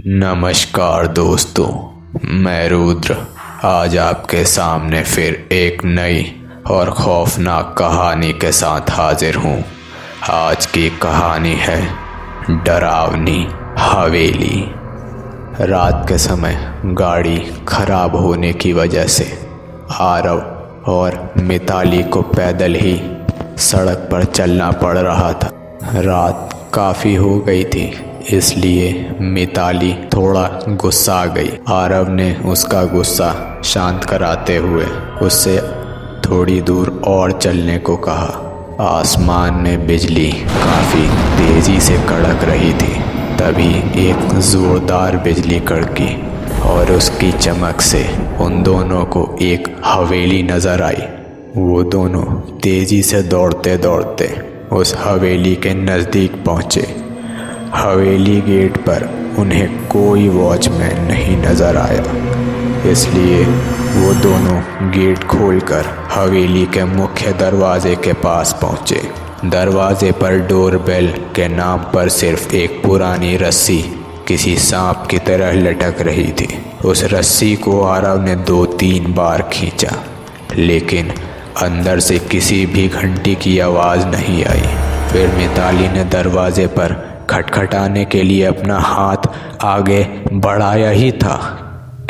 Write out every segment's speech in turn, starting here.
नमस्कार दोस्तों, मैं रुद्र आज आपके सामने फिर एक नई और खौफनाक कहानी के साथ हाजिर हूँ। आज की कहानी है डरावनी हवेली। रात के समय गाड़ी खराब होने की वजह से आरव और मिताली को पैदल ही सड़क पर चलना पड़ रहा था। रात काफ़ी हो गई थी, इसलिए मिताली थोड़ा गुस्सा आ गई। आरव ने उसका गुस्सा शांत कराते हुए उससे थोड़ी दूर और चलने को कहा। आसमान में बिजली काफ़ी तेज़ी से कड़क रही थी। तभी एक ज़ोरदार बिजली कड़की और उसकी चमक से उन दोनों को एक हवेली नज़र आई। वो दोनों तेज़ी से दौड़ते दौड़ते उस हवेली के नज़दीक पहुँचे। हवेली गेट पर उन्हें कोई वॉचमैन नहीं नज़र आया, इसलिए वो दोनों गेट खोलकर हवेली के मुख्य दरवाजे के पास पहुँचे। दरवाजे पर डोरबेल के नाम पर सिर्फ एक पुरानी रस्सी किसी सांप की तरह लटक रही थी। उस रस्सी को आरव ने 2-3 बार खींचा, लेकिन अंदर से किसी भी घंटी की आवाज़ नहीं आई। फिर मिताली ने दरवाजे पर खटखटाने के लिए अपना हाथ आगे बढ़ाया ही था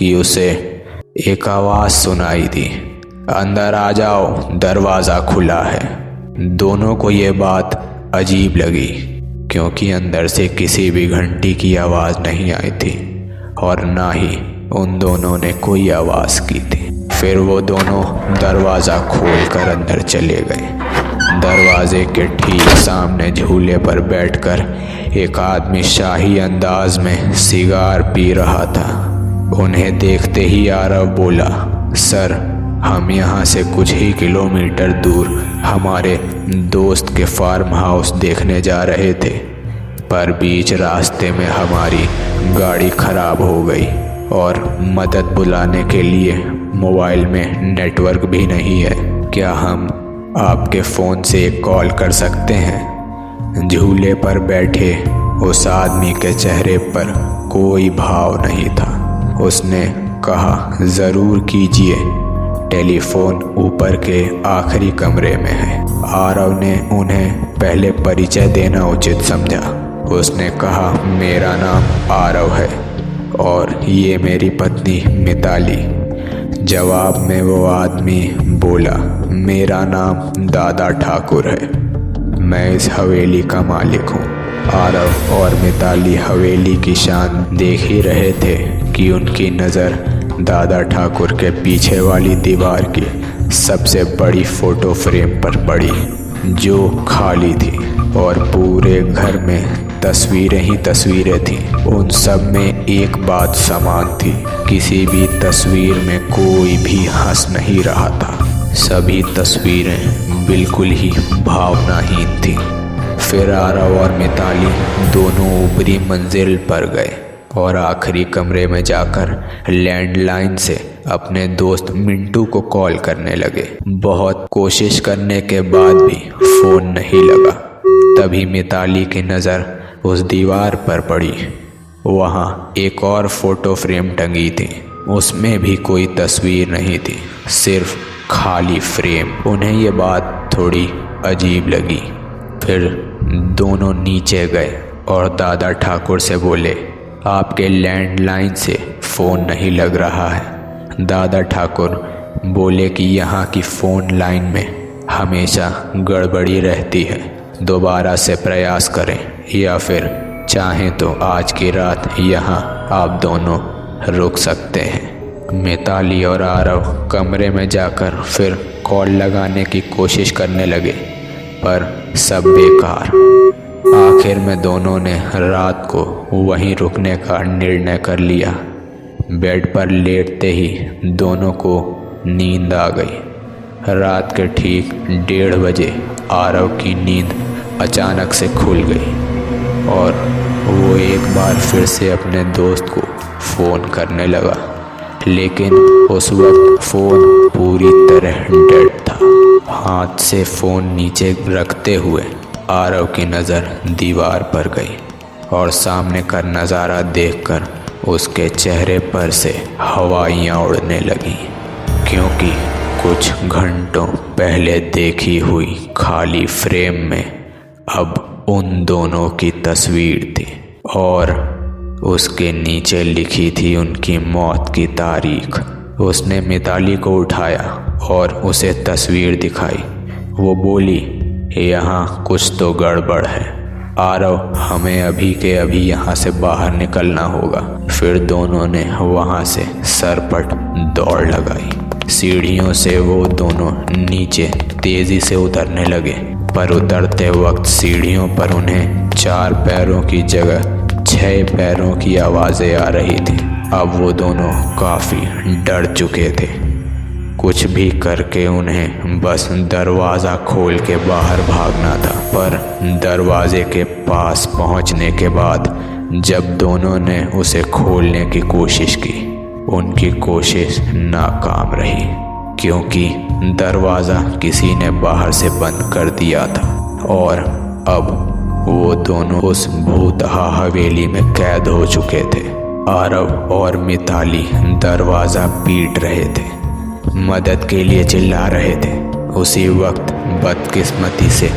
कि उसे एक आवाज़ सुनाई दी, अंदर आ जाओ, दरवाज़ा खुला है। दोनों को ये बात अजीब लगी, क्योंकि अंदर से किसी भी घंटी की आवाज़ नहीं आई थी और ना ही उन दोनों ने कोई आवाज़ की थी। फिर वो दोनों दरवाज़ा खोलकर अंदर चले गए। दरवाजे के ठीक सामने झूले पर बैठकर एक आदमी शाही अंदाज में सिगार पी रहा था। उन्हें देखते ही आरव बोला, सर, हम यहाँ से कुछ ही किलोमीटर दूर हमारे दोस्त के फार्म हाउस देखने जा रहे थे, पर बीच रास्ते में हमारी गाड़ी खराब हो गई और मदद बुलाने के लिए मोबाइल में नेटवर्क भी नहीं है। क्या हम आपके फ़ोन से एक कॉल कर सकते हैं? झूले पर बैठे उस आदमी के चेहरे पर कोई भाव नहीं था। उसने कहा, ज़रूर कीजिए, टेलीफोन ऊपर के आखिरी कमरे में है। आरव ने उन्हें पहले परिचय देना उचित समझा। उसने कहा, मेरा नाम आरव है और ये मेरी पत्नी मिताली। जवाब में वो आदमी बोला, मेरा नाम दादा ठाकुर है, मैं इस हवेली का मालिक हूँ। आरव और मिताली हवेली की शान देख ही रहे थे कि उनकी नज़र दादा ठाकुर के पीछे वाली दीवार की सबसे बड़ी फ़ोटो फ्रेम पर पड़ी, जो खाली थी और पूरे घर में तस्वीरें ही तस्वीरें थीं। उन सब में एक बात समान थी, किसी भी तस्वीर में कोई भी हंस नहीं रहा था। सभी तस्वीरें बिल्कुल ही भावनाहीन थीं। फिर आरव और मिताली दोनों ऊपरी मंजिल पर गए और आखिरी कमरे में जाकर लैंडलाइन से अपने दोस्त मिंटू को कॉल करने लगे। बहुत कोशिश करने के बाद भी फ़ोन नहीं लगा। तभी मिताली की नज़र उस दीवार पर पड़ी। वहाँ एक और फ़ोटो फ्रेम टंगी थी, उसमें भी कोई तस्वीर नहीं थी, सिर्फ खाली फ्रेम। उन्हें ये बात थोड़ी अजीब लगी। फिर दोनों नीचे गए और दादा ठाकुर से बोले, आपके लैंडलाइन से फ़ोन नहीं लग रहा है। दादा ठाकुर बोले कि यहाँ की फ़ोन लाइन में हमेशा गड़बड़ी रहती है, दोबारा से प्रयास करें या फिर चाहें तो आज की रात यहाँ आप दोनों रुक सकते हैं। मिताली और आरव कमरे में जाकर फिर कॉल लगाने की कोशिश करने लगे, पर सब बेकार। आखिर में दोनों ने रात को वहीं रुकने का निर्णय कर लिया। बेड पर लेटते ही दोनों को नींद आ गई। रात के ठीक 1:30 बजे आरव की नींद अचानक से खुल गई और वो एक बार फिर से अपने दोस्त को फ़ोन करने लगा, लेकिन उस वक्त फ़ोन पूरी तरह डेड था। हाथ से फ़ोन नीचे रखते हुए आरव की नज़र दीवार पर गई और सामने का नज़ारा देखकर उसके चेहरे पर से हवाइयाँ उड़ने लगीं, क्योंकि कुछ घंटों पहले देखी हुई खाली फ्रेम में अब उन दोनों की तस्वीर थी और उसके नीचे लिखी थी उनकी मौत की तारीख। उसने मिताली को उठाया और उसे तस्वीर दिखाई। वो बोली, यहाँ कुछ तो गड़बड़ है आरव, हमें अभी के अभी यहाँ से बाहर निकलना होगा। फिर दोनों ने वहाँ से सरपट दौड़ लगाई। सीढ़ियों से वो दोनों नीचे तेजी से उतरने लगे, पर उतरते वक्त सीढ़ियों पर उन्हें 4 पैरों की जगह 6 पैरों की आवाज़ें आ रही थी। अब वो दोनों काफ़ी डर चुके थे। कुछ भी करके उन्हें बस दरवाज़ा खोल के बाहर भागना था, पर दरवाजे के पास पहुंचने के बाद जब दोनों ने उसे खोलने की कोशिश की, उनकी कोशिश नाकाम रही, क्योंकि दरवाज़ा किसी ने बाहर से बंद कर दिया था और अब वो दोनों उस भूतहा हवेली में कैद हो चुके थे। आरव और मिताली दरवाज़ा पीट रहे थे, मदद के लिए चिल्ला रहे थे। उसी वक्त बदकिस्मती से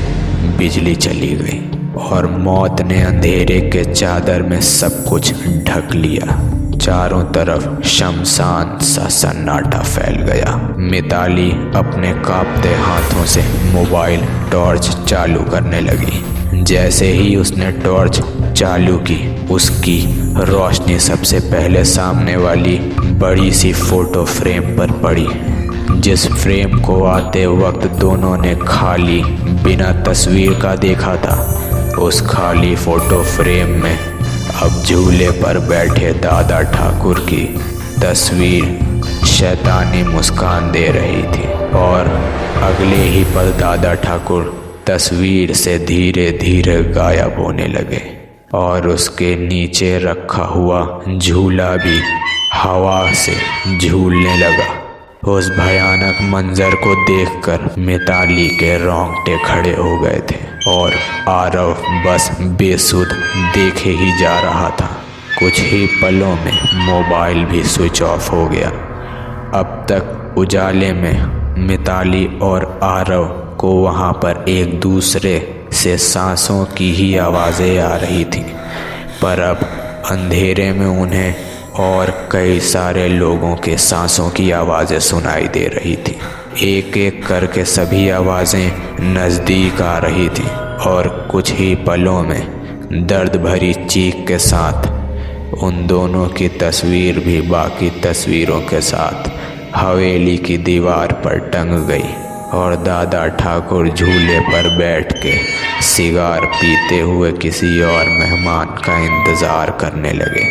बिजली चली गई और मौत ने अंधेरे के चादर में सब कुछ ढक लिया। चारों तरफ शमशान सा सन्नाटा फैल गया। मिताली अपने कांपते हाथों से मोबाइल टॉर्च चालू करने लगी। जैसे ही उसने टॉर्च चालू की, उसकी रोशनी सबसे पहले सामने वाली बड़ी सी फोटो फ्रेम पर पड़ी, जिस फ्रेम को आते वक्त दोनों ने खाली बिना तस्वीर का देखा था। उस खाली फोटो फ्रेम में अब झूले पर बैठे दादा ठाकुर की तस्वीर शैतानी मुस्कान दे रही थी और अगले ही पल दादा ठाकुर तस्वीर से धीरे धीरे गायब होने लगे और उसके नीचे रखा हुआ झूला भी हवा से झूलने लगा। उस भयानक मंजर को देखकर मिताली के रोंगटे खड़े हो गए थे और आरव बस बेसुध देखे ही जा रहा था। कुछ ही पलों में मोबाइल भी स्विच ऑफ हो गया। अब तक उजाले में मिताली और आरव को वहाँ पर एक दूसरे से सांसों की ही आवाज़ें आ रही थीं, पर अब अंधेरे में उन्हें और कई सारे लोगों के सांसों की आवाज़ें सुनाई दे रही थी। एक एक करके सभी आवाज़ें नज़दीक आ रही थीं और कुछ ही पलों में दर्द भरी चीख के साथ उन दोनों की तस्वीर भी बाकी तस्वीरों के साथ हवेली की दीवार पर टंग गई और दादा ठाकुर झूले पर बैठ के सिगार पीते हुए किसी और मेहमान का इंतज़ार करने लगे।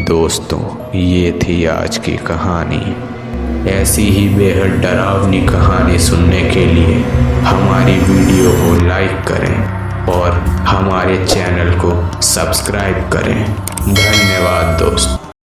दोस्तों, ये थी आज की कहानी। ऐसी ही बेहद डरावनी कहानी सुनने के लिए हमारी वीडियो को लाइक करें और हमारे चैनल को सब्सक्राइब करें। धन्यवाद दोस्तों।